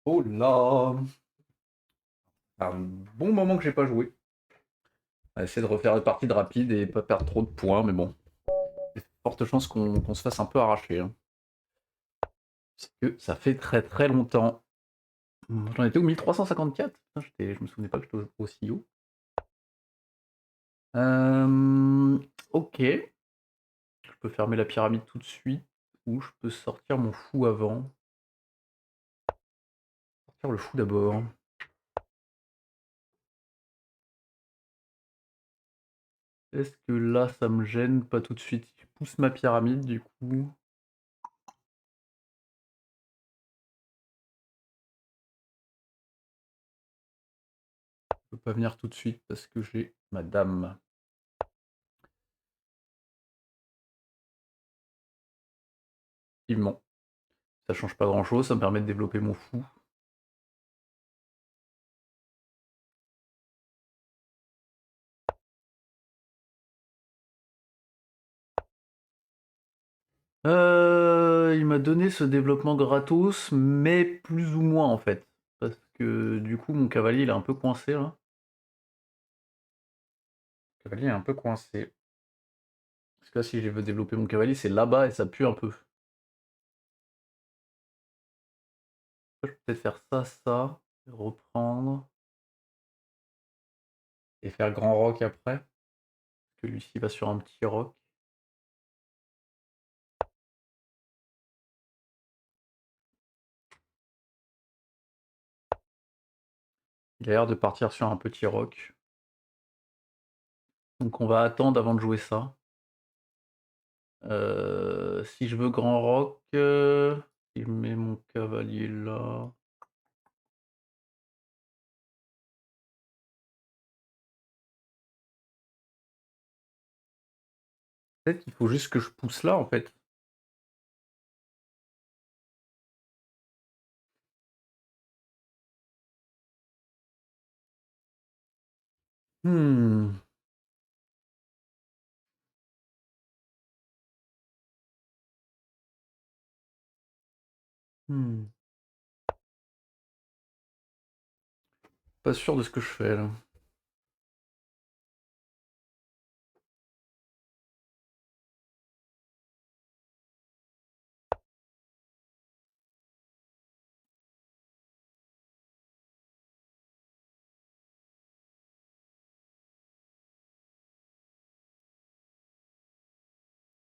Oh là! Un bon moment que j'ai pas joué. On va essayer de refaire une partie de rapide et pas perdre trop de points, mais bon. Il y a de fortes chances qu'on se fasse un peu arracher, hein. Parce que ça fait très très longtemps. J'en étais au 1354. Putain, je me souvenais pas que j'étais aussi haut. Ok. Je peux fermer la pyramide tout de suite. Ou je peux sortir mon fou avant. Sortir le fou d'abord. Est-ce que là ça me gêne? Pas tout de suite. Je pousse ma pyramide du coup. Je peux pas venir tout de suite parce que j'ai ma dame. Effectivement. Ça change pas grand chose, ça me permet de développer mon fou. Il m'a donné ce développement gratos, mais plus ou moins en fait. Parce que du coup, mon cavalier il est un peu coincé là. Le cavalier est un peu coincé. Parce que là, si je veux développer mon cavalier, c'est là-bas et ça pue un peu. Je peux peut-être faire ça, reprendre. Et faire grand roc après. Parce que lui-ci va sur un petit roc. Il a l'air de partir sur un petit roc. Donc on va attendre avant de jouer ça. Si je veux grand roc, si je mets mon cavalier là. Peut-être qu'il faut juste que je pousse là en fait. Hmm. Hmm. Pas sûr de ce que je fais là.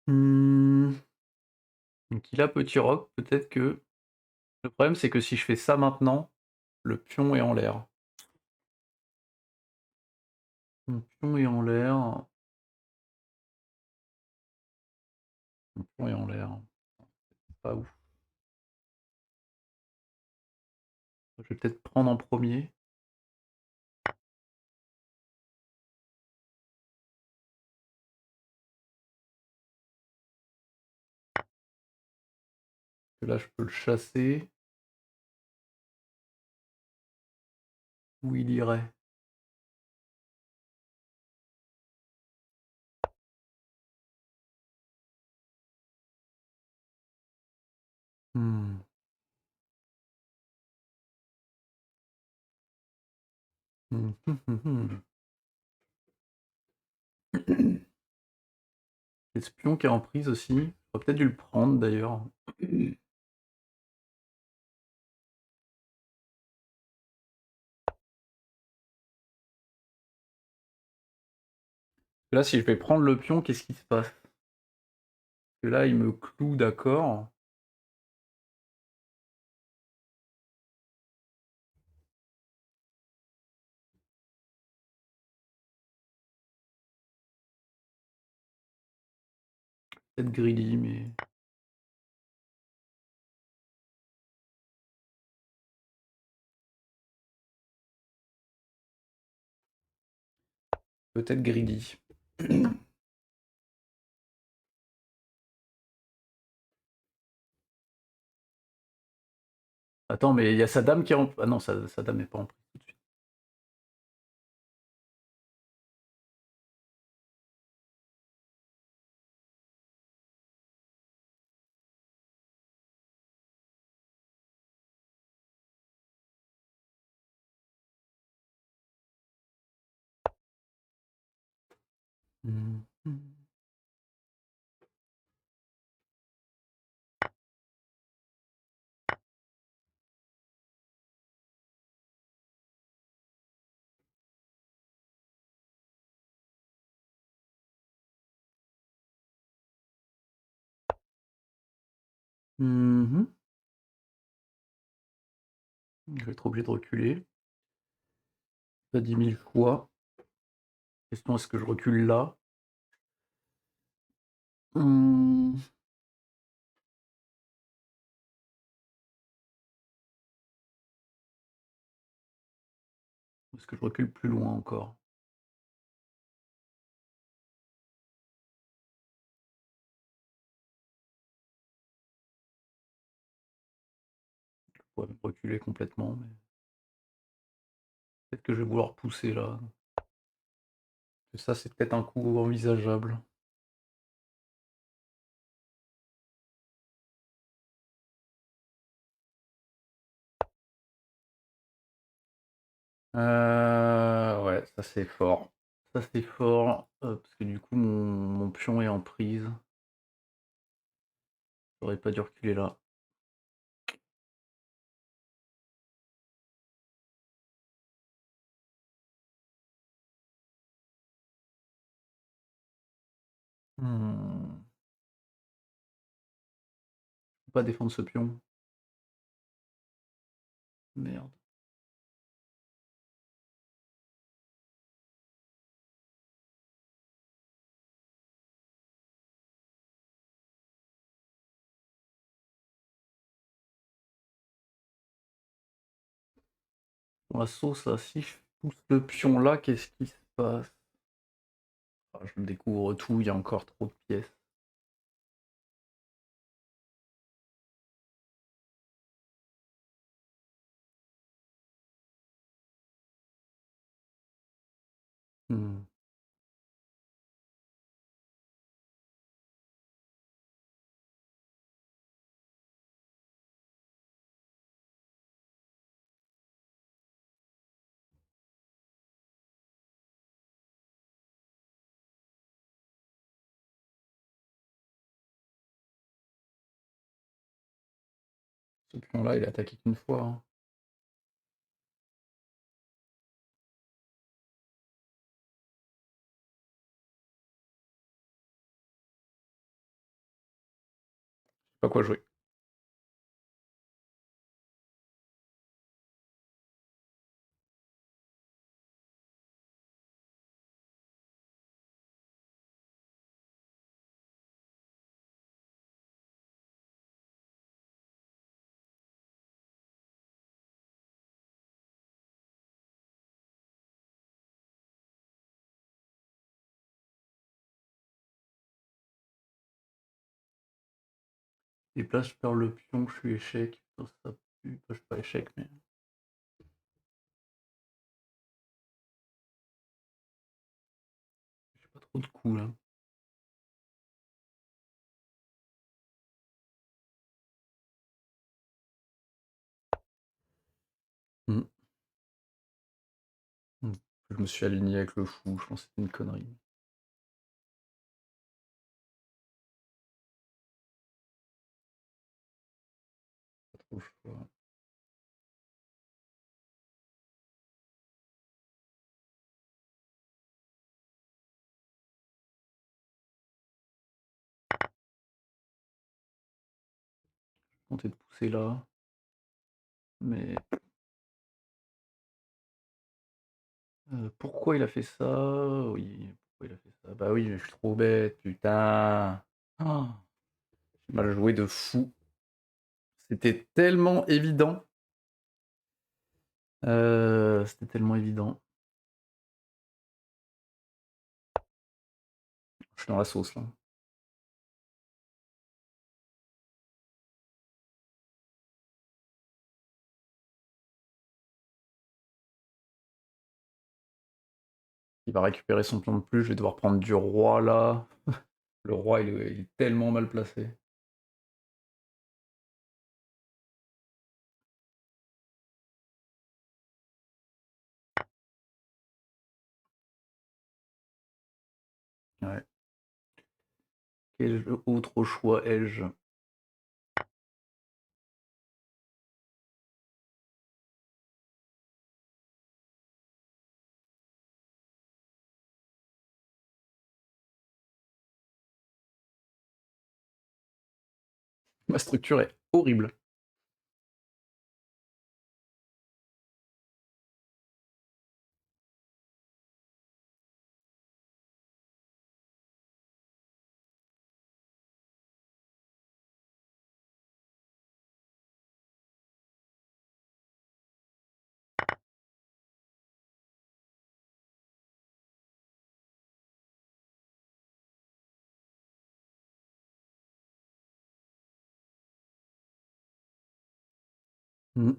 Hmm. Donc il a petit roc, peut-être que. Le problème c'est que si je fais ça maintenant, le pion est en l'air. Mon pion est en l'air. Mon pion est en l'air. Pas ouf. Je vais peut-être prendre en premier. Que là je peux le chasser. Où il irait? Hmm. Hmm, hmm, hmm, hmm. Et ce pion qui est en prise aussi. J'aurais peut-être dû le prendre d'ailleurs. Là, si je vais prendre le pion, qu'est-ce qui se passe? Parce que là, il me cloue, d'accord. Peut-être greedy, mais. Peut-être greedy. Attends, mais il y a sa dame qui est en. Ah non, sa dame n'est pas en prise tout de suite. Mmh mh. Mmh. Je vais être obligé de reculer. Pas 10 000 fois. Question, est-ce que je recule là? Mmh. Est-ce que je recule plus loin encore? Je pourrais même reculer complètement, mais peut-être que je vais vouloir pousser là. Que ça, c'est peut-être un coup envisageable. Ouais, ça c'est fort. Ça c'est fort, parce que du coup mon pion est en prise. J'aurais pas dû reculer là. Mmh. Je peux pas défendre ce pion. Merde. Pour la sauce là, si je pousse le pion là, qu'est-ce qui se passe? Ah, je découvre tout, il y a encore trop de pièces. Mmh. Ce pion là, il a attaqué qu'une fois, hein. Je sais pas quoi jouer. Et là, je perds le pion, je suis échec. Putain, ça pue. Enfin, je suis pas échec, mais j'ai pas trop de coups là. Mmh. Mmh. Je me suis aligné avec le fou, je pense que c'était une connerie. Pas trop le choix. Tenter de pousser là, mais pourquoi il a fait ça? Oui, pourquoi il a fait ça? Bah oui, mais je suis trop bête, putain! Ah, j'ai mal joué de fou. C'était tellement évident. C'était tellement évident. Je suis dans la sauce là. Il va récupérer son pion de plus, je vais devoir prendre du roi là. Le roi il est tellement mal placé. Ouais. Quel autre choix ai-je? Ma structure est horrible. Mmh.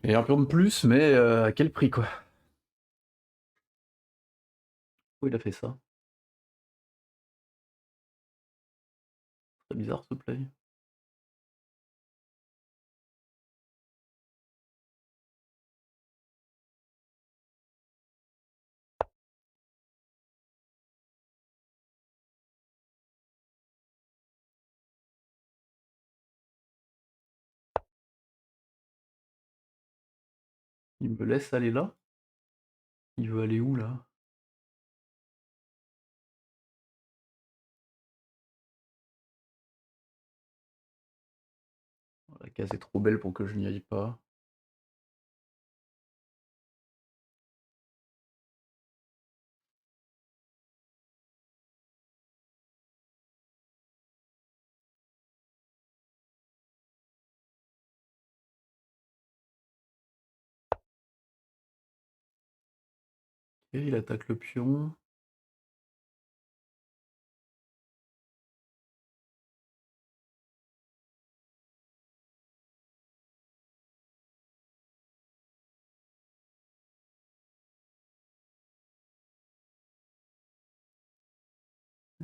Et un pion de plus, mais à quel prix, quoi? Pourquoi il a fait ça? C'est bizarre ce play. Il me laisse aller là? Il veut aller où là? La case est trop belle pour que je n'y aille pas. Et il attaque le pion.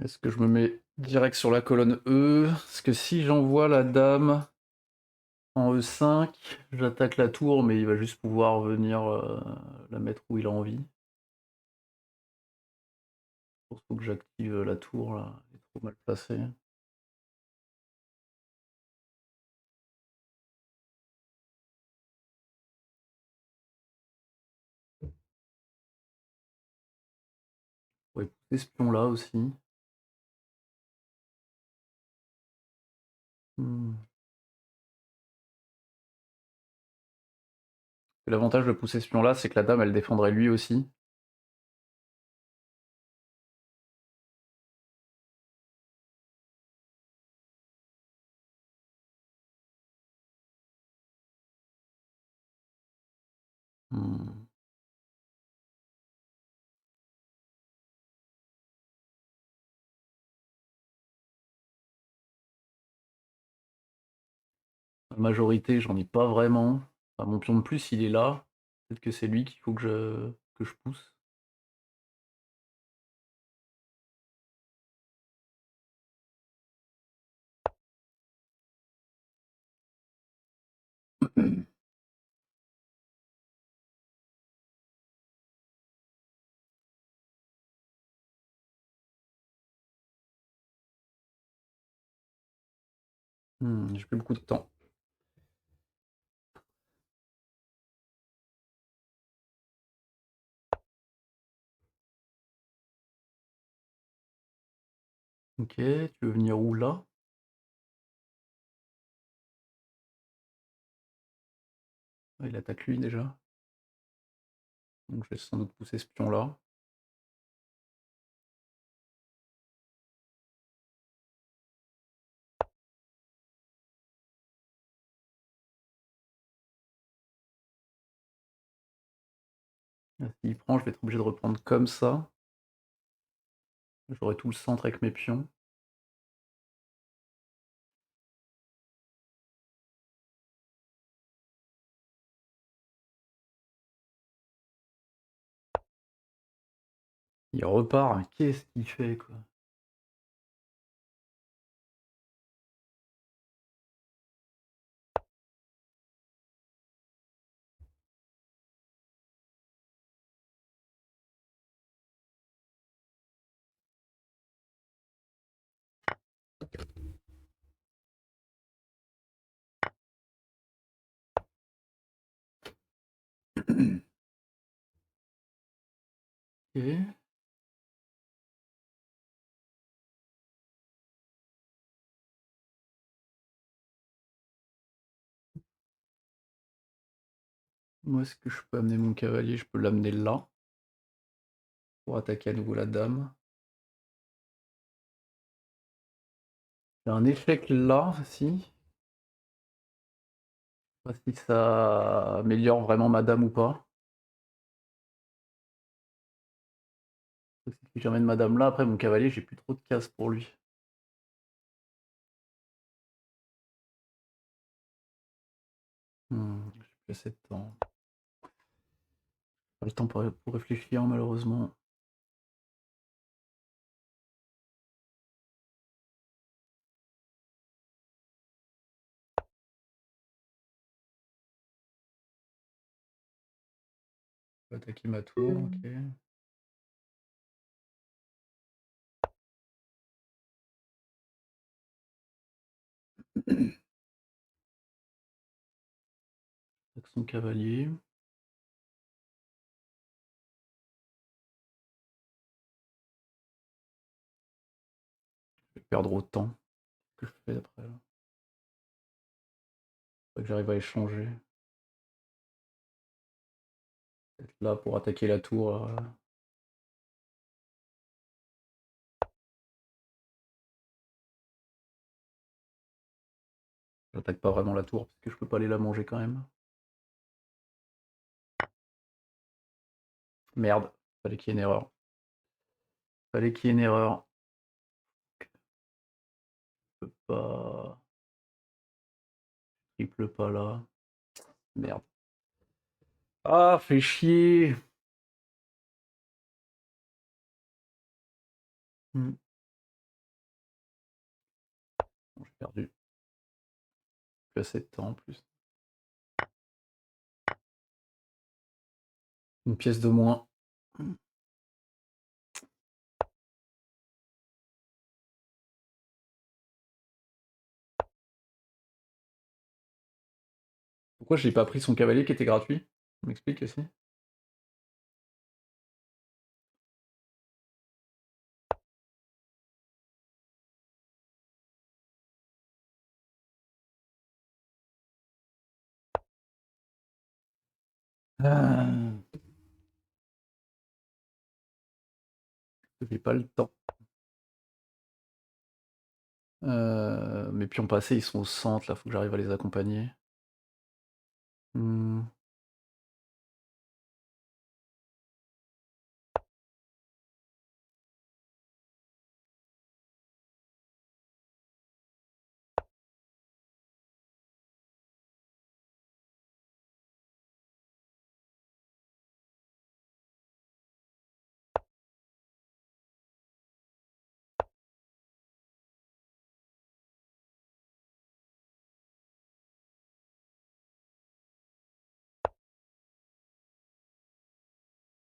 Est-ce que je me mets direct sur la colonne E? Parce que si j'envoie la dame en E5, j'attaque la tour, mais il va juste pouvoir venir la mettre où il a envie. Il faut que j'active la tour là, elle est trop mal placée. On pourrait pousser ce pion là aussi. Hmm. L'avantage de pousser ce pion là, c'est que la dame elle défendrait lui aussi. Hmm. La majorité, j'en ai pas vraiment. Enfin, mon pion de plus, il est là. Peut-être que c'est lui qu'il faut que je pousse. J'ai plus beaucoup de temps. Ok, tu veux venir où là? Ah, il attaque lui déjà. Donc je vais sans doute pousser ce pion là. Ah, s'il prend, je vais être obligé de reprendre comme ça. J'aurai tout le centre avec mes pions. Il repart, mais qu'est-ce qu'il fait quoi? Où est-ce que je peux amener mon cavalier? Je peux l'amener là. Pour attaquer à nouveau la dame. J'ai un échec là, si. Je sais pas si ça améliore vraiment ma dame ou pas. Si j'emmène ma dame là, après mon cavalier, j'ai plus trop de cases pour lui. J'ai plus assez de temps. Pas le temps pour réfléchir, malheureusement. Je peux attaquer ma tour, ok. Avec son cavalier. Je vais perdre autant que je fais après. Là. Faut que j'arrive à échanger. Être là pour attaquer la tour. J'attaque pas vraiment la tour parce que je peux pas aller la manger quand même. Merde, fallait qu'il y ait une erreur. Fallait qu'il y ait une erreur. Je peux pas. Triple pas là. Merde. Ah, fait chier. Bon, j'ai perdu. Plus assez de temps en plus. Une pièce de moins. Pourquoi j'ai pas pris son cavalier qui était gratuit? Tu m'expliques aussi? Ah, j'ai pas le temps. Mes pions passés, ils sont au centre, là, faut que j'arrive à les accompagner. Hmm.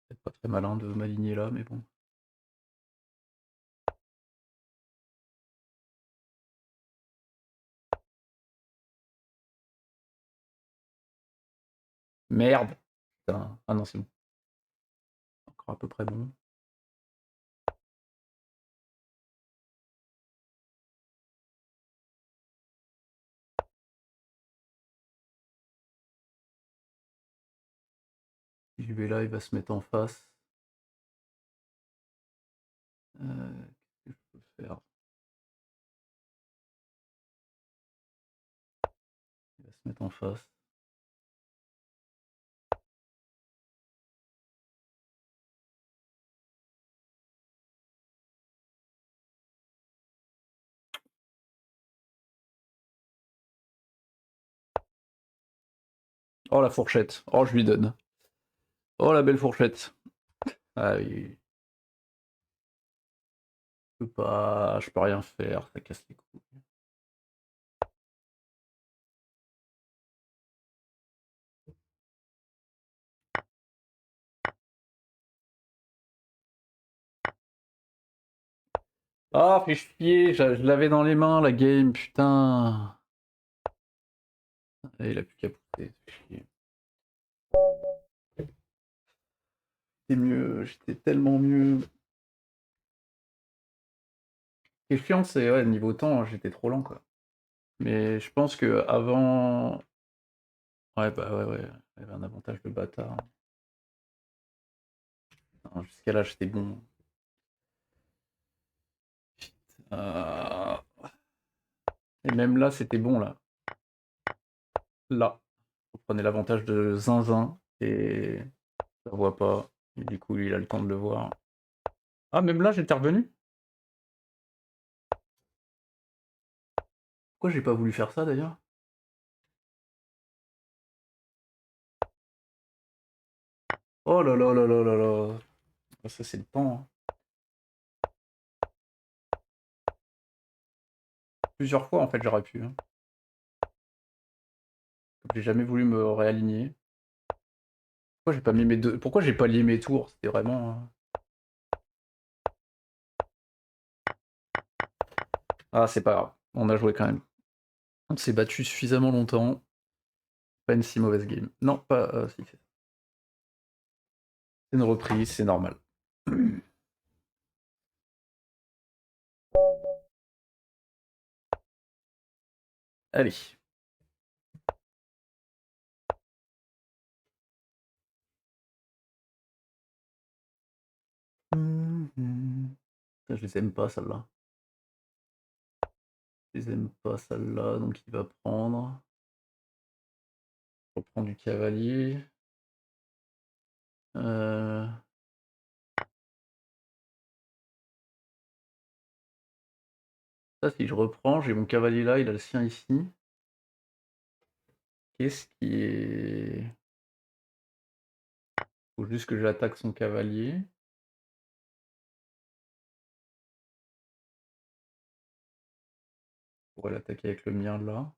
C'est pas très malin de m'aligner là, mais bon. Merde! Putain. Ah non, c'est bon. Encore à peu près bon. Si je vais là, il va se mettre en face. Qu'est-ce que je peux faire? Il va se mettre en face. Oh la fourchette. Oh, je lui donne. Oh la belle fourchette. Ah oui. Je peux rien faire, ça casse les couilles. Ah, fait chier, je l'avais dans les mains la game, putain. Et il a plus qu'à pousser, fait chier. j'étais mieux, j'étais tellement mieux. Ce qui est chiant, c'est ouais, niveau temps, j'étais trop lent, quoi. Mais je pense qu'avant ouais, bah, ouais, ouais, j'avais un avantage de bâtard. Non, jusqu'à là, j'étais bon. Heu et même là, c'était bon, là. Là, vous prenez l'avantage de zinzin et ça voit pas et du coup, lui, il a le temps de le voir. Ah, même là, j'étais revenu? Pourquoi j'ai pas voulu faire ça, d'ailleurs? Oh là là là là là là! Ah ça, c'est le temps, hein. Plusieurs fois, en fait, j'aurais pu, hein. J'ai jamais voulu me réaligner. Pourquoi j'ai pas lié mes tours? C'était vraiment, ah, c'est pas grave, on a joué quand même. On s'est battu suffisamment longtemps. Pas une si mauvaise game. Non, pas, si, c'est une reprise, c'est normal. Allez. Ça, je les aime pas, celles-là. Je les aime pas, celles-là, donc il va prendre. On prend du cavalier. Euh, Ça, si je reprends, j'ai mon cavalier là, il a le sien ici. Qu'est-ce qui est... Faut juste que j'attaque son cavalier. Je pourrais l'attaquer avec le mien là.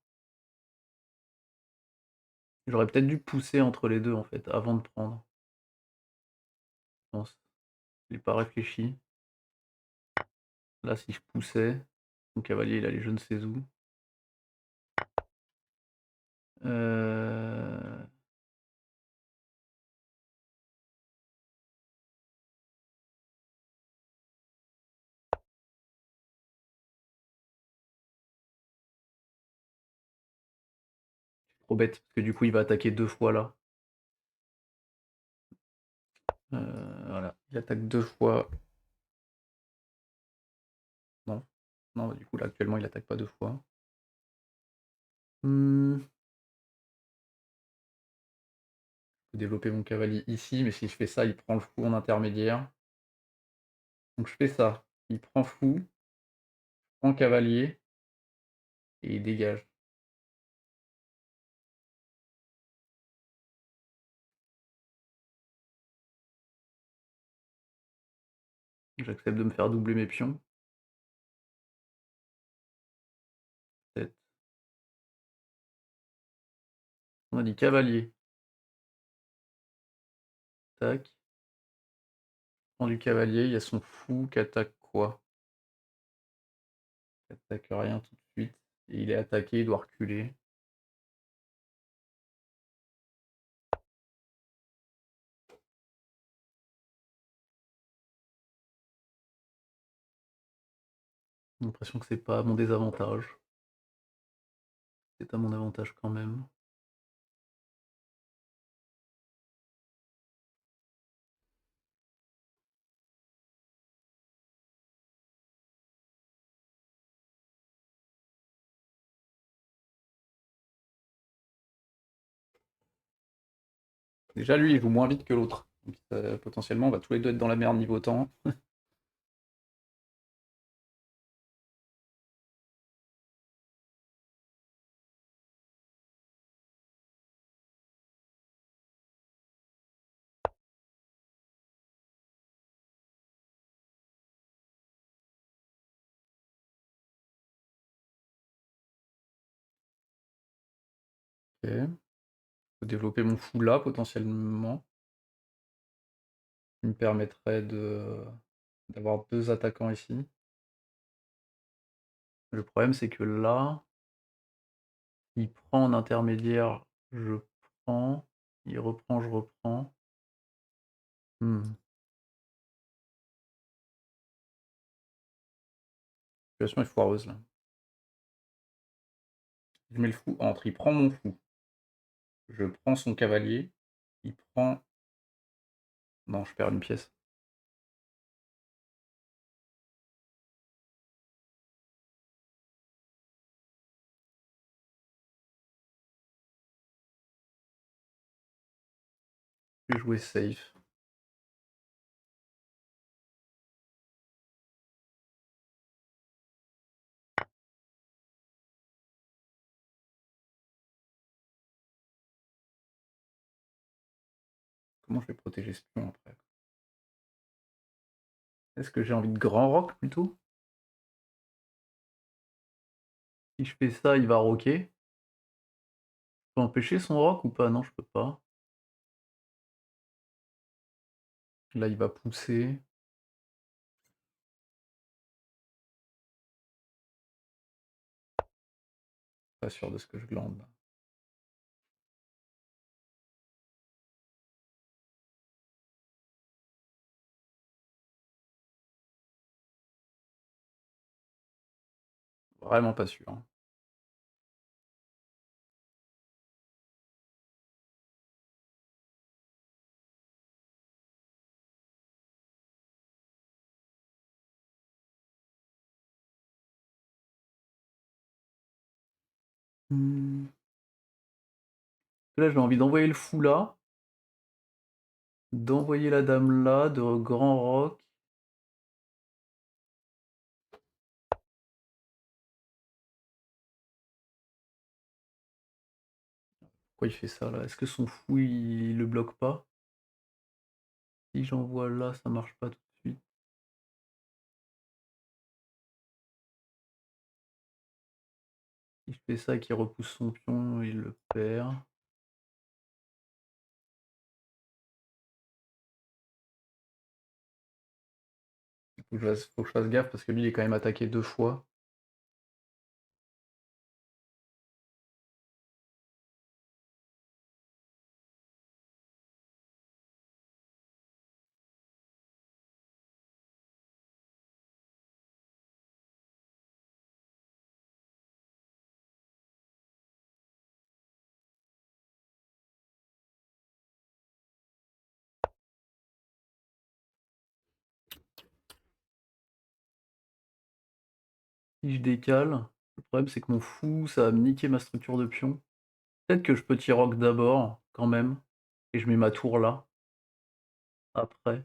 J'aurais peut-être dû pousser entre les deux en fait, avant de prendre. Non, j'ai pas réfléchi. Là, si je poussais, mon cavalier il allait je ne sais où. Euh... Trop bête, parce que du coup il va attaquer deux fois là. Voilà, il attaque deux fois. Non, non, bah, du coup là actuellement il attaque pas deux fois. Je peux développer mon cavalier ici, mais si je fais ça, il prend le fou en intermédiaire. Donc je fais ça. Il prend fou, prend cavalier, et il dégage. J'accepte de me faire doubler mes pions. Peut-être. On a dit cavalier. Tac. Prend du cavalier, il y a son fou qui attaque quoi? Qui attaque rien tout de suite. Et il est attaqué, il doit reculer. J'ai l'impression que c'est pas à mon désavantage. C'est à mon avantage quand même. Déjà lui, il joue moins vite que l'autre. Donc potentiellement, on va tous les deux être dans la merde niveau temps. Ok. Je peux développer mon fou là potentiellement. Qui me permettrait d'avoir deux attaquants ici. Le problème c'est que là, il prend en intermédiaire, je prends, il reprend, je reprends. La situation est foireuse là. Je mets le fou entre, il prend mon fou. Je prends son cavalier. Il prend... Non, je perds une pièce. Je vais jouer safe. Comment je vais protéger ce pion après? Est-ce que j'ai envie de grand rock plutôt? Si je fais ça, il va rocker. Je peux empêcher son rock ou pas? Non, je peux pas. Là, il va pousser. Pas sûr de ce que je glande. Vraiment pas sûr. Là, j'ai envie d'envoyer le fou là. D'envoyer la dame là, de grand rock. Pourquoi il fait ça là? Est-ce que son fou il le bloque pas? Si j'envoie là, ça marche pas tout de suite. Si je fais ça et qu'il repousse son pion, il le perd. Faut que je fasse gaffe parce que lui il est quand même attaqué 2 fois. Si je décale, le problème c'est que mon fou, ça va me niquer ma structure de pion. Peut-être que je peux T-Rock d'abord, quand même, et je mets ma tour là, après.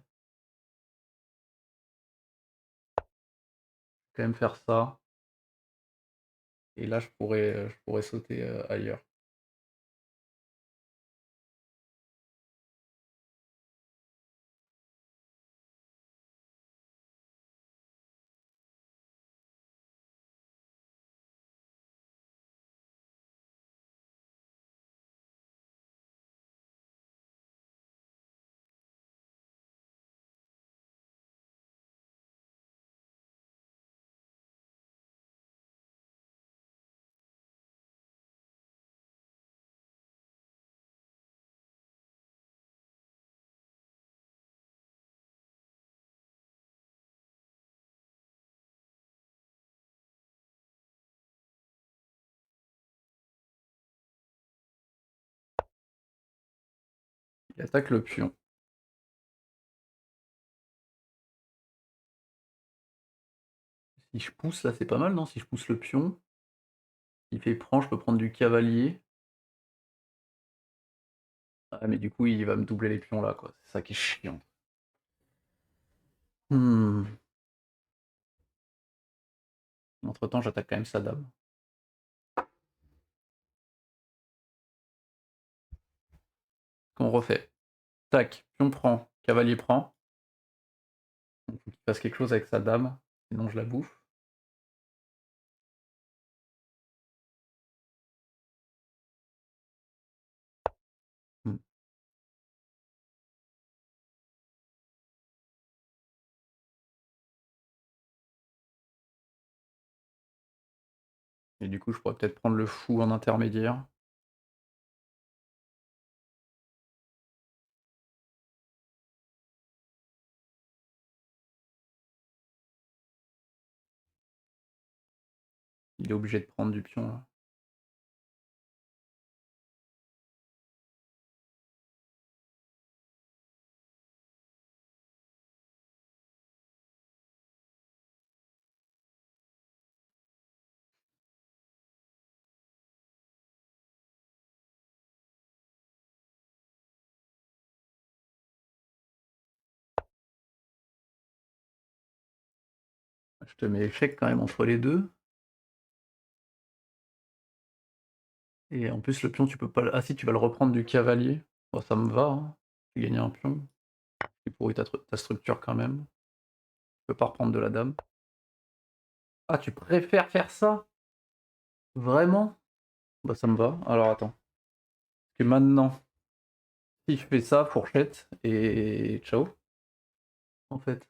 Quand même faire ça. Et là, je pourrais sauter ailleurs. Il attaque le pion. Si je pousse, là, c'est pas mal, non? Si je pousse le pion, il fait prend, je peux prendre du cavalier. Ah, mais du coup, il va me doubler les pions là, quoi. C'est ça qui est chiant. Entre-temps, j'attaque quand même sa dame. Qu'on refait. Tac, pion prend, cavalier prend. Il faut qu'il fasse quelque chose avec sa dame, sinon je la bouffe. Hmm. Et du coup, je pourrais peut-être prendre le fou en intermédiaire. Il est obligé de prendre du pion, là. Je te mets échec quand même entre les deux. Et en plus, le pion, tu peux pas... Ah si, tu vas le reprendre du cavalier. Bon, ça me va, hein. Tu gagnes un pion. Tu pourris ta structure quand même. Tu peux pas reprendre de la dame. Ah, tu préfères faire ça? Vraiment? Bah ça me va. Alors attends. Parce que maintenant, si je fais ça, fourchette, et ciao, en fait.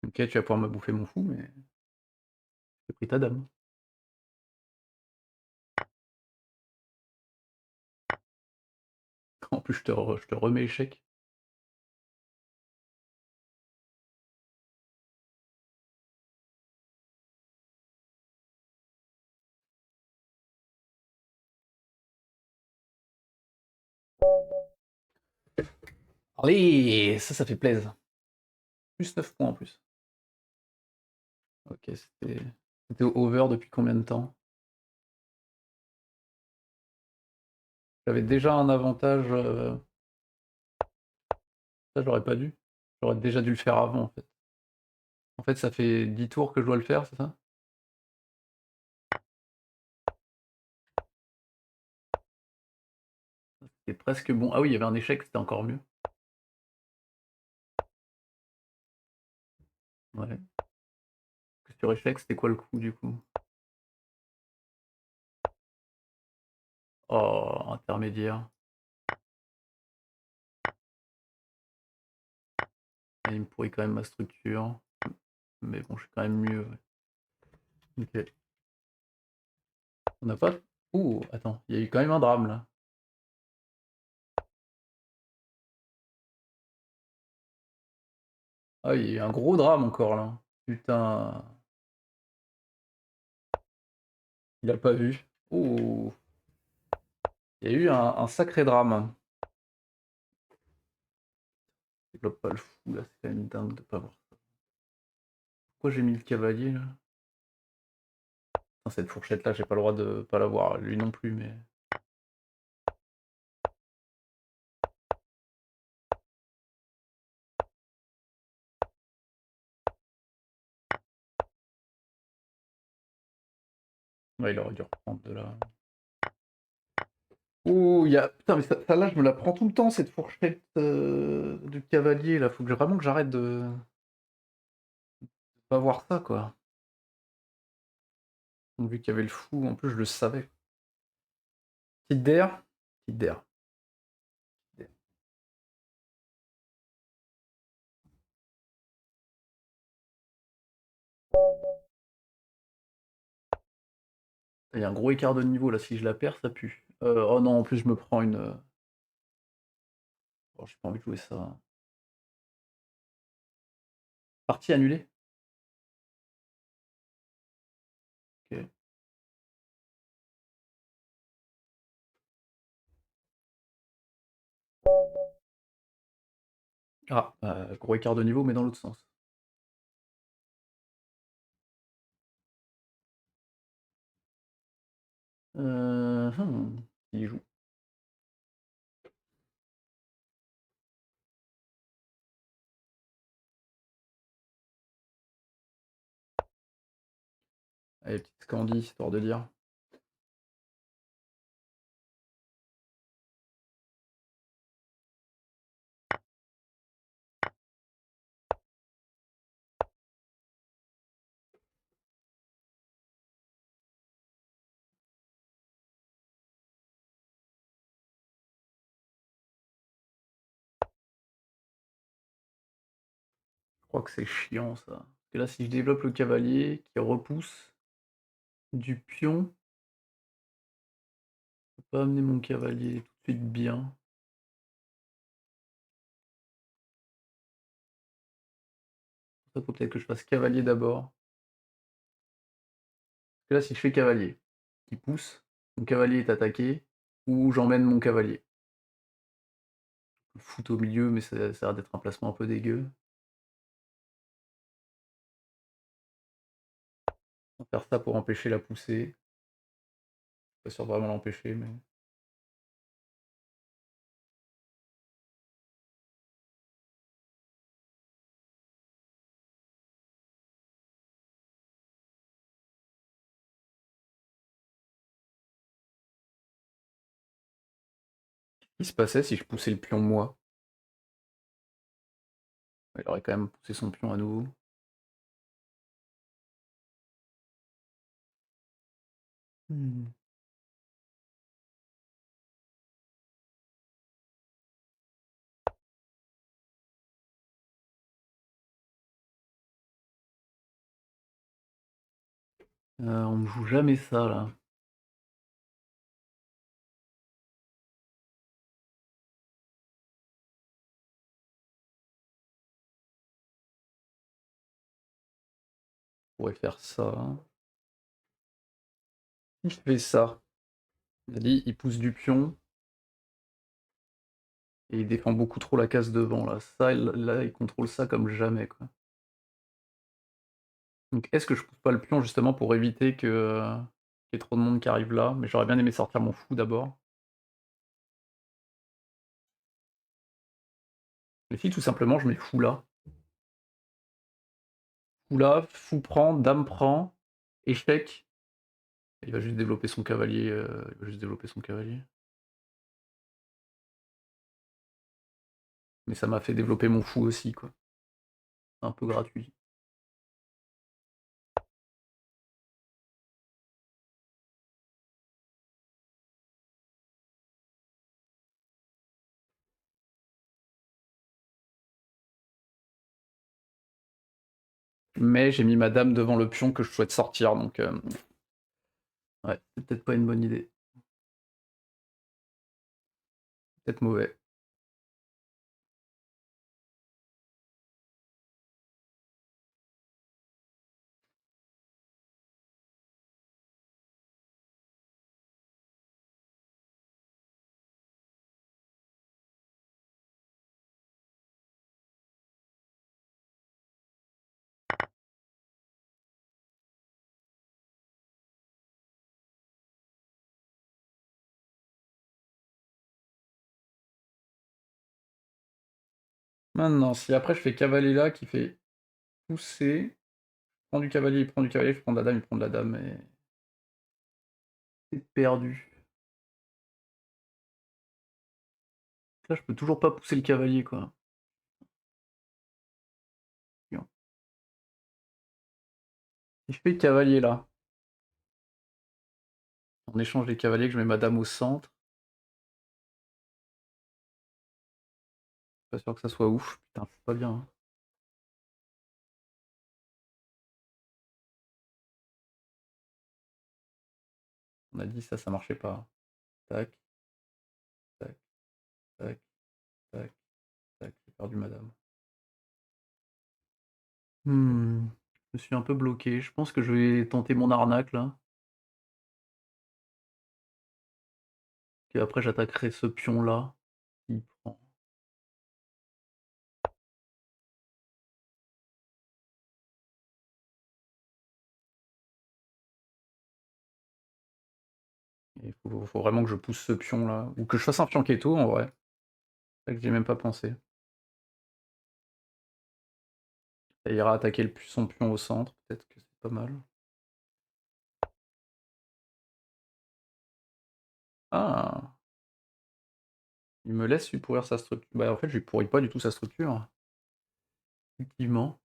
Ok, tu vas pouvoir me bouffer mon fou, mais j'ai pris ta dame. En plus, je te remets échec. Allez, ça fait plaisir. Plus 9 points en plus. Ok, c'était over depuis combien de temps? J'avais déjà un avantage. Ça, j'aurais pas dû. J'aurais déjà dû le faire avant, en fait. En fait, ça fait 10 tours que je dois le faire, c'est ça? C'est presque bon. Ah oui, il y avait un échec, c'était encore mieux. Ouais. Sur échec, c'était quoi le coup, du coup? Oh, intermédiaire. Et il me pourrit quand même ma structure. Mais bon, je suis quand même mieux. Ouais. Ok. On n'a pas... Ouh, attends, il y a eu quand même un drame, là. Ah, il y a eu un gros drame encore, là. Putain. Il a pas vu. Ouh. Il y a eu un sacré drame. Je développe pas le fou, là. C'est quand même dingue de pas voir ça. Pourquoi j'ai mis le cavalier, là? Putain, cette fourchette-là, j'ai pas le droit de pas l'avoir. Lui non plus, mais... Ouais, il aurait dû reprendre de là. Ouh, il y a... Putain, mais ça là, je me la prends tout le temps, cette fourchette du cavalier, là. Faut vraiment que j'arrête de pas voir ça, quoi. Vu qu'il y avait le fou, en plus, je le savais. Petite der. Petite der. Il y a un gros écart de niveau, là. Si je la perds, ça pue. Oh non, en plus, je me prends une... Oh, j'ai pas envie de jouer ça. Partie annulée? Ok. Ah, gros écart de niveau, mais dans l'autre sens. Il joue. Allez, petite Scandi, histoire de dire. Je crois que c'est chiant, ça. Parce que là, si je développe le cavalier qui repousse du pion, je peux pas amener mon cavalier tout de suite bien. Ça faut peut-être que je fasse cavalier d'abord. Parce que là, si je fais cavalier, qui pousse, mon cavalier est attaqué, ou j'emmène mon cavalier. Le foot au milieu, mais ça a l'air d'être un placement un peu dégueu. On va faire ça pour empêcher la poussée. Pas sûr de vraiment l'empêcher, mais... Qu'est-ce qui se passait si je poussais le pion moi? Il aurait quand même poussé son pion à nouveau. Hmm. On me joue jamais ça, là. On pourrait faire ça. Si je fais ça, il a dit, il pousse du pion, et il défend beaucoup trop la case devant, là. Ça, là, il contrôle ça comme jamais, quoi. Donc est-ce que je pousse pas le pion, justement, pour éviter qu'il y ait trop de monde qui arrive là? Mais j'aurais bien aimé sortir mon fou d'abord. Mais si, tout simplement, je mets fou là. Fou là, fou prend, dame prend, échec. Il va juste développer son cavalier, il va juste développer son cavalier. Mais ça m'a fait développer mon fou aussi, quoi. Un peu gratuit. Mais j'ai mis ma dame devant le pion que je souhaite sortir, donc ouais, c'est peut-être pas une bonne idée. Peut-être mauvais. Maintenant, si après je fais cavalier là, qui fait pousser, prend du cavalier, il prend du cavalier, je prends de la dame, il prend de la dame, et c'est perdu. Là, je peux toujours pas pousser le cavalier, quoi. Si je fais cavalier là, en échange des cavaliers, que je mets ma dame au centre, pas sûr que ça soit ouf. Putain, c'est pas bien, hein. On a dit ça, ça marchait pas. Tac, tac, tac, tac, tac, j'ai perdu ma dame. Je me suis un peu bloqué. Je pense que je vais tenter mon arnaque là. Et après, j'attaquerai ce pion là. Qui prend. Il faut vraiment que je pousse ce pion là. Ou que je fasse un pion keto en vrai. C'est ça que j'ai même pas pensé. Ça ira attaquer son pion au centre. Peut-être que c'est pas mal. Ah! Il me laisse lui pourrir sa structure. Bah en fait, je lui pourris pas du tout sa structure. Effectivement.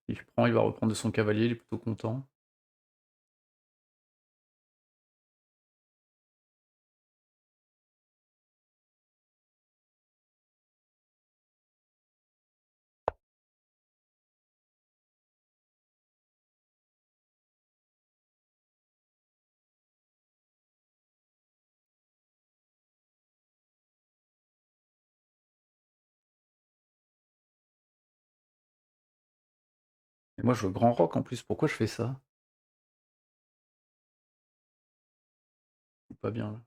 Si je prends, il va reprendre de son cavalier, il est plutôt content. Et moi, je veux grand rock en plus. Pourquoi je fais ça? C'est pas bien, là.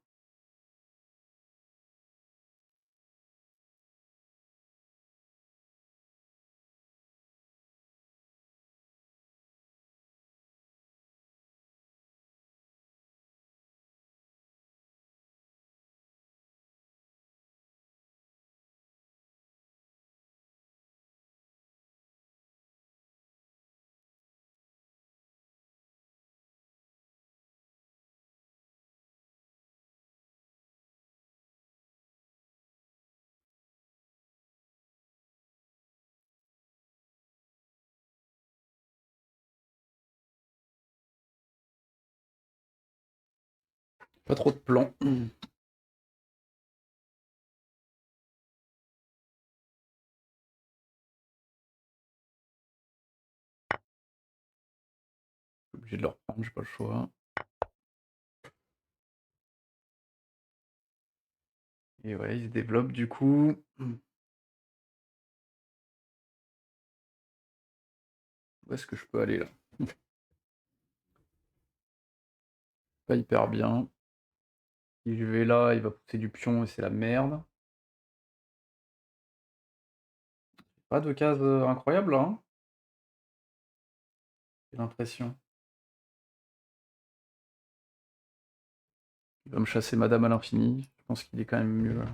Pas trop de plans. Je suis obligé de le reprendre, j'ai pas le choix. Et ouais, il se développe du coup. Où est-ce que je peux aller là? Pas hyper bien. Si je vais là, il va pousser du pion et c'est la merde. Pas de case incroyable là, hein? J'ai l'impression. Il va me chasser Madame à l'infini. Je pense qu'il est quand même mieux.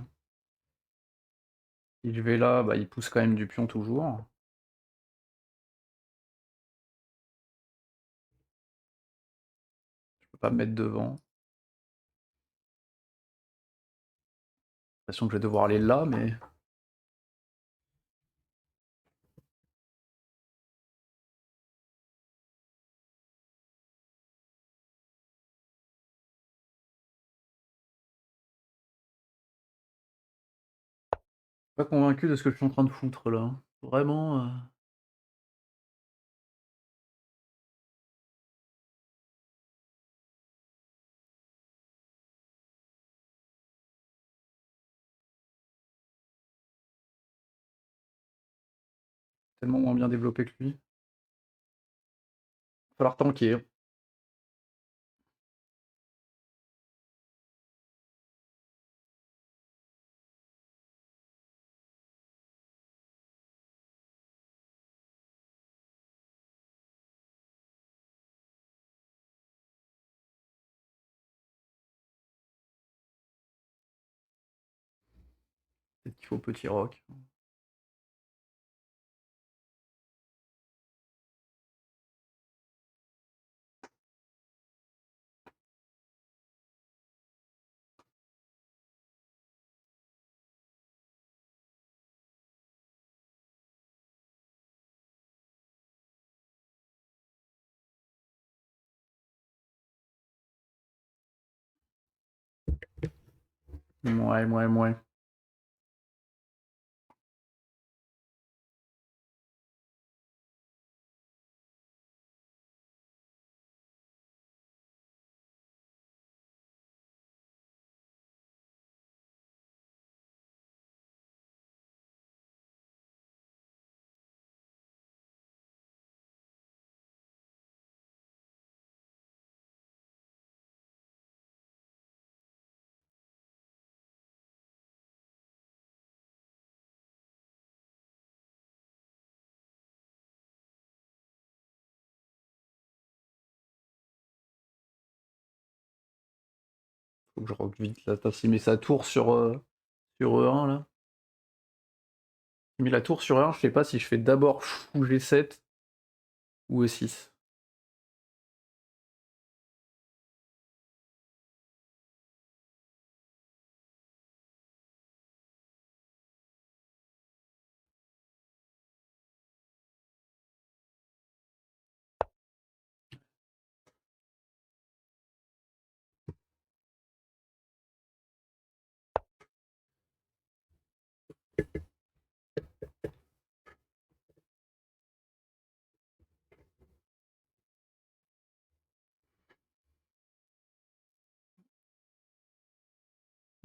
Si je vais là, bah, il pousse quand même du pion toujours. Je peux pas me mettre devant. J'ai l'impression que je vais devoir aller là, mais pas convaincu de ce que je suis en train de foutre là. Vraiment. Tellement moins bien développé que lui. Va falloir tanker. Peut-être qu'il faut petit rock. Ouais, ouais, ouais. Faut que je rock vite là. Attends, s'il met sa tour sur E1 là. Il met la tour sur E1, je sais pas si je fais d'abord fou G7 ou E6.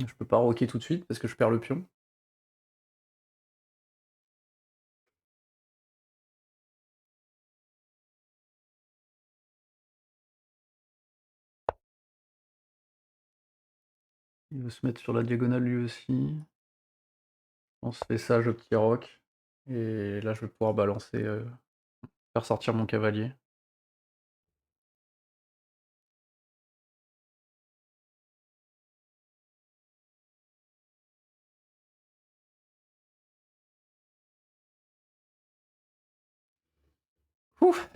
Je peux pas rocker tout de suite parce que je perds le pion. Il veut se mettre sur la diagonale lui aussi. On se fait sage au petit roc. Et là, je vais pouvoir balancer, faire sortir mon cavalier. Ouf!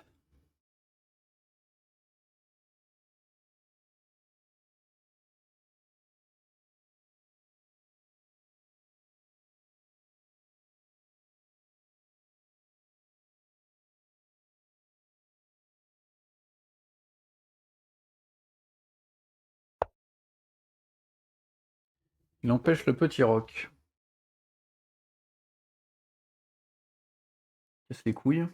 Il empêche le petit roc. Casse les couilles.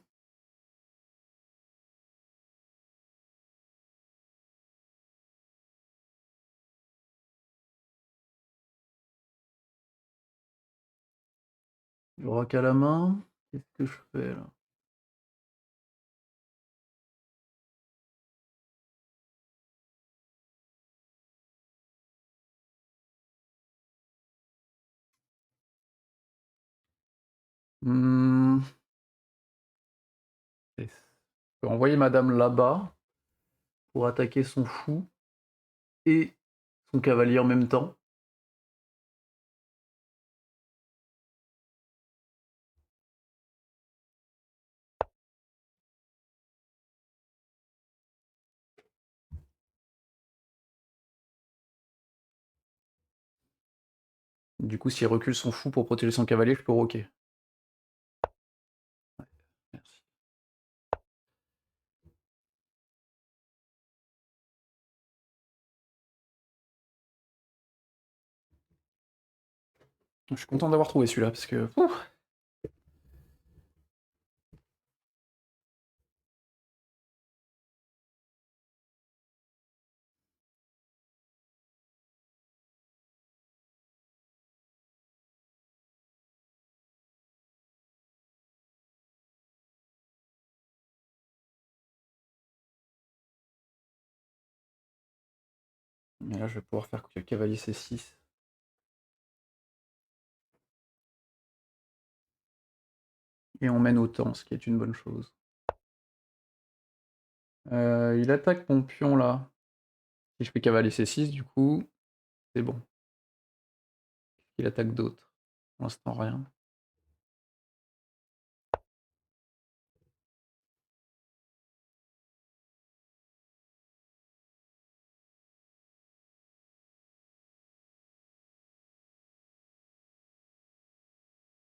Le roc à la main. Qu'est-ce que je fais là? Hmm. Je peux envoyer madame là-bas pour attaquer son fou et son cavalier en même temps. Du coup, s'il recule son fou pour protéger son cavalier, je peux roquer. Ouais, merci. Je suis content d'avoir trouvé celui-là parce que. Ouf. Mais là, je vais pouvoir faire que le cavalier C6. Et on mène autant, ce qui est une bonne chose. Il attaque mon pion là. Si je fais cavalier C6, du coup, c'est bon. Il attaque d'autres. Pour l'instant, rien.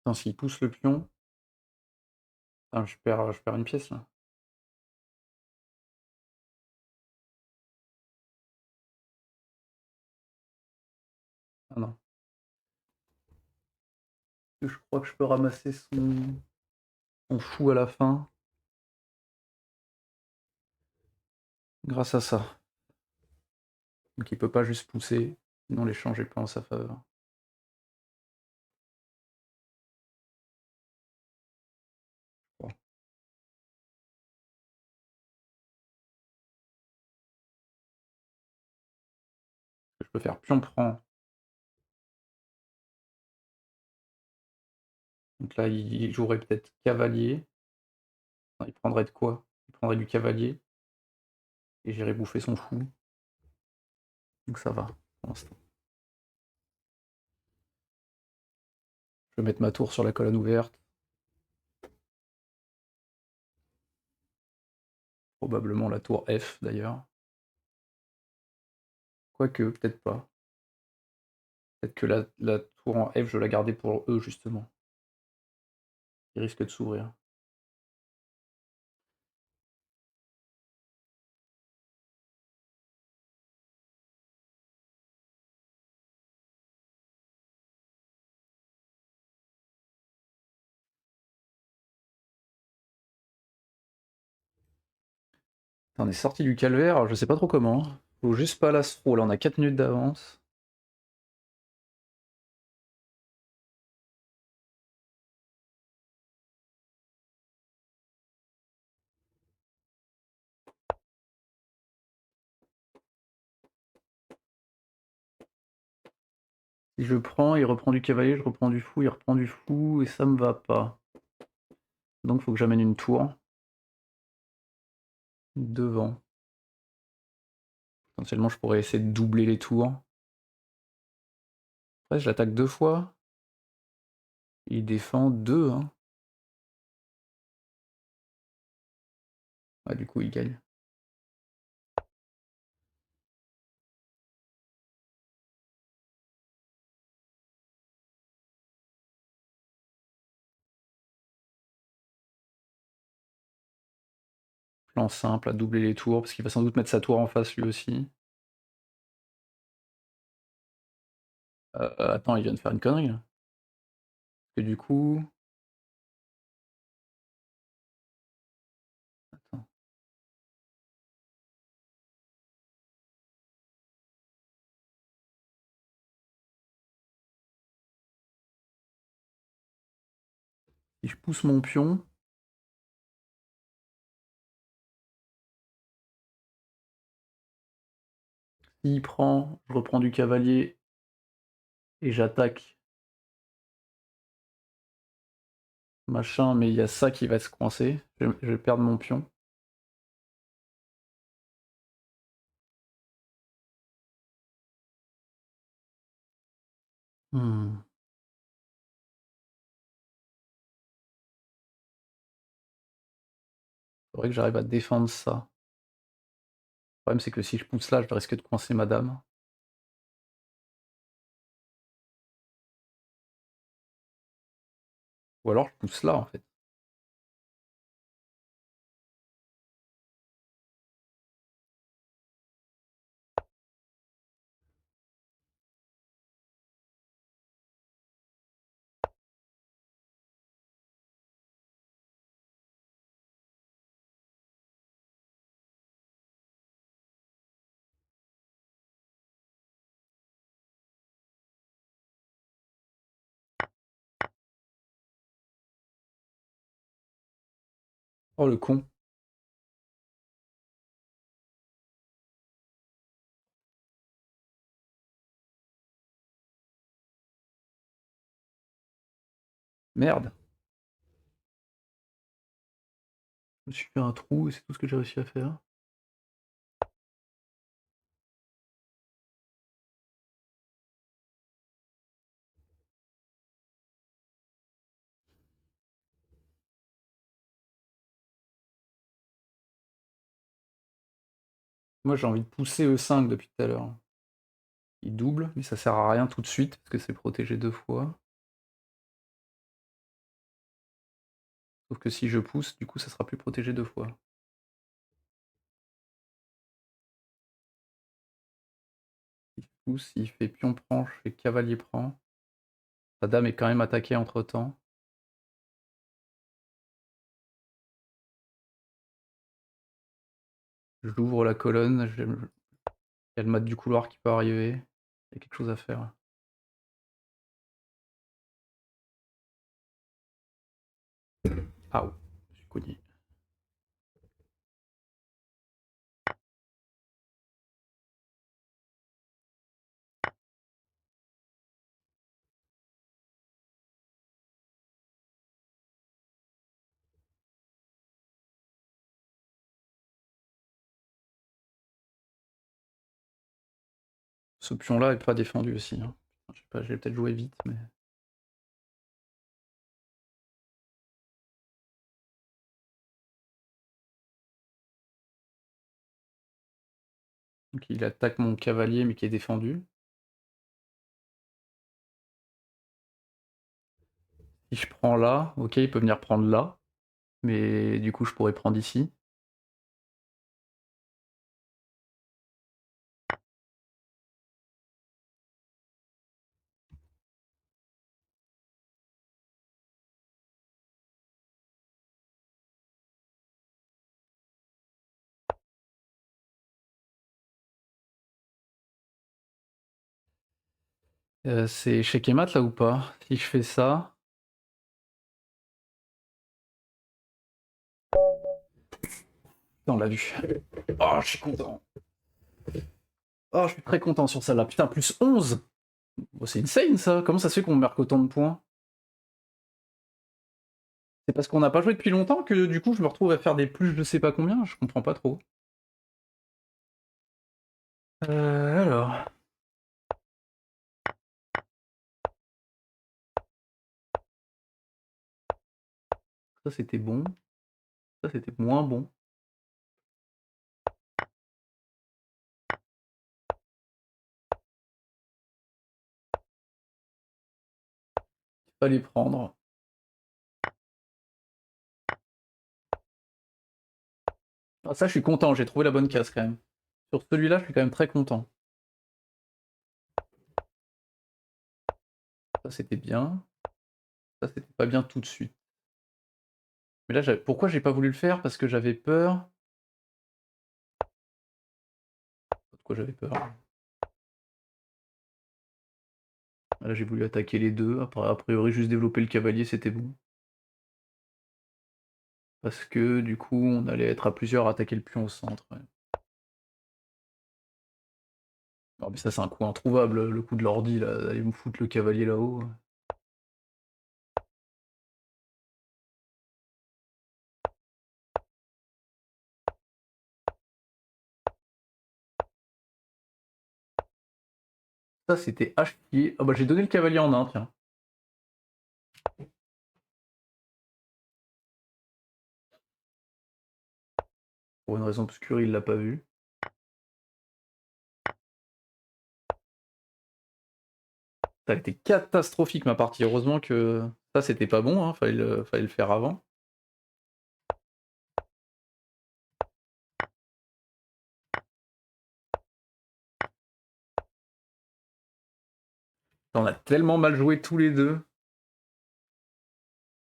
Attends, s'il pousse le pion. Putain, je perds une pièce là. Ah non. Je crois que je peux ramasser son fou à la fin. Grâce à ça. Donc il peut pas juste pousser. Sinon l'échange est pas en sa faveur. Bon. Je peux faire pion prend. Donc là, il jouerait peut-être cavalier. Non, il prendrait de quoi? Il prendrait du cavalier. Et j'irai bouffer son fou. Donc ça va, pour l'instant. Je vais mettre ma tour sur la colonne ouverte. Probablement la tour F d'ailleurs. Quoique, peut-être pas. Peut-être que la tour en F, je vais la garder pour eux, justement. Ils risquent de s'ouvrir. On est sorti du calvaire, je sais pas trop comment. Faut juste pas l'astro, là on a 4 minutes d'avance. Si je prends, il reprend du cavalier, je reprends du fou, il reprend du fou, et ça me va pas. Donc faut que j'amène une tour. Devant. Potentiellement je pourrais essayer de doubler les tours. Après je l'attaque 2 fois. Il défend 2, hein. Ah, du coup il gagne. Plan simple à doubler les tours, parce qu'il va sans doute mettre sa tour en face lui aussi. Attends, il vient de faire une connerie là. Et du coup... Attends. Si je pousse mon pion... S'il prend, je reprends du cavalier et j'attaque. Machin, mais il y a ça qui va se coincer. Je vais perdre mon pion. Hmm. Faudrait que j'arrive à défendre ça. Le problème c'est que si je pousse là, je risque de coincer ma dame. Ou alors je pousse là en fait. Oh le con. Merde. Je me suis fait un trou et c'est tout ce que j'ai réussi à faire. Moi j'ai envie de pousser E5 depuis tout à l'heure. Il double, mais ça sert à rien tout de suite parce que c'est protégé 2 fois. Sauf que si je pousse, du coup ça sera plus protégé 2 fois. Il pousse, il fait pion prend, je fais cavalier prend. Sa dame est quand même attaquée entre temps. J'ouvre la colonne, il y a le mat du couloir qui peut arriver. Il y a quelque chose à faire. Ah, je suis cogné. Ce pion-là est pas défendu aussi, hein. Je sais pas, j'ai peut-être joué vite, mais... Donc il attaque mon cavalier, mais qui est défendu. Si je prends là, ok, il peut venir prendre là. Mais du coup, je pourrais prendre ici. C'est check et mat là ou pas? Si je fais ça... On l'a vu. Oh, je suis content. Oh, je suis très content sur celle-là. Putain, plus 11. Bon, c'est insane ça. Comment ça se fait qu'on marque autant de points? C'est parce qu'on n'a pas joué depuis longtemps que du coup je me retrouve à faire des plus je sais pas combien, je comprends pas trop. Alors. Ça c'était bon. Ça c'était moins bon. Il fallait prendre. Ah, ça je suis content, j'ai trouvé la bonne case quand même. Sur celui-là je suis quand même très content. Ça c'était bien. Ça c'était pas bien tout de suite. Mais là, pourquoi j'ai pas voulu le faire? Parce que j'avais peur. Pourquoi j'avais peur? Là j'ai voulu attaquer les deux. Après, a priori juste développer le cavalier c'était bon. Parce que du coup on allait être à plusieurs à attaquer le pion au centre. Ouais. Non mais ça c'est un coup introuvable, le coup de l'ordi là, d'aller me foutre le cavalier là-haut. Ça c'était à chier. Ah bah j'ai donné le cavalier en 1, tiens. Pour une raison obscure, il l'a pas vu. Ça a été catastrophique ma partie. Heureusement que ça c'était pas bon, hein. Fallait le faire avant. On a tellement mal joué tous les deux.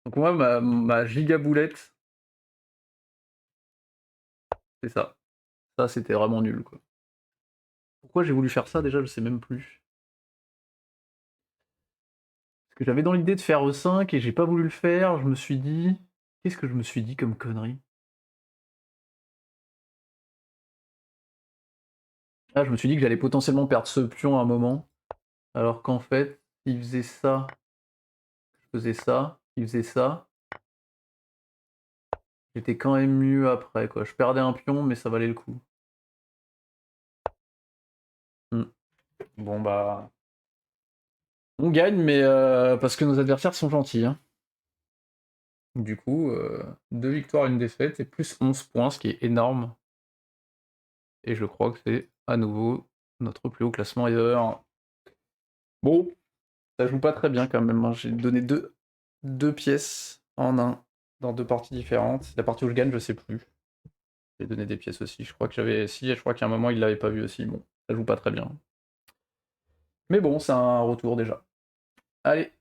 Donc moi, ma giga boulette, c'est ça. Ça, c'était vraiment nul, quoi. Pourquoi j'ai voulu faire ça, déjà, je sais même plus. Parce que j'avais dans l'idée de faire E5 et j'ai pas voulu le faire, je me suis dit... Qu'est-ce que je me suis dit comme connerie? Ah, je me suis dit que j'allais potentiellement perdre ce pion à un moment, alors qu'en fait, s'il faisait ça, je faisais ça, il faisait ça, j'étais quand même mieux après, quoi. Je perdais un pion, mais ça valait le coup. Hmm. Bon bah... On gagne, mais parce que nos adversaires sont gentils. Hein. Du coup, 2 victoires, 1 défaite, et plus 11 points, ce qui est énorme. Et je crois que c'est à nouveau notre plus haut classement ever. Bon, ça joue pas très bien quand même. Hein. J'ai donné deux pièces en un dans 2 parties différentes. La partie où je gagne, je sais plus. J'ai donné des pièces aussi. Je crois que j'avais. Si, je crois qu'à un moment, il l'avait pas vu aussi. Bon, ça joue pas très bien. Mais bon, c'est un retour déjà. Allez,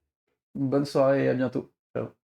bonne soirée et à bientôt. Ciao.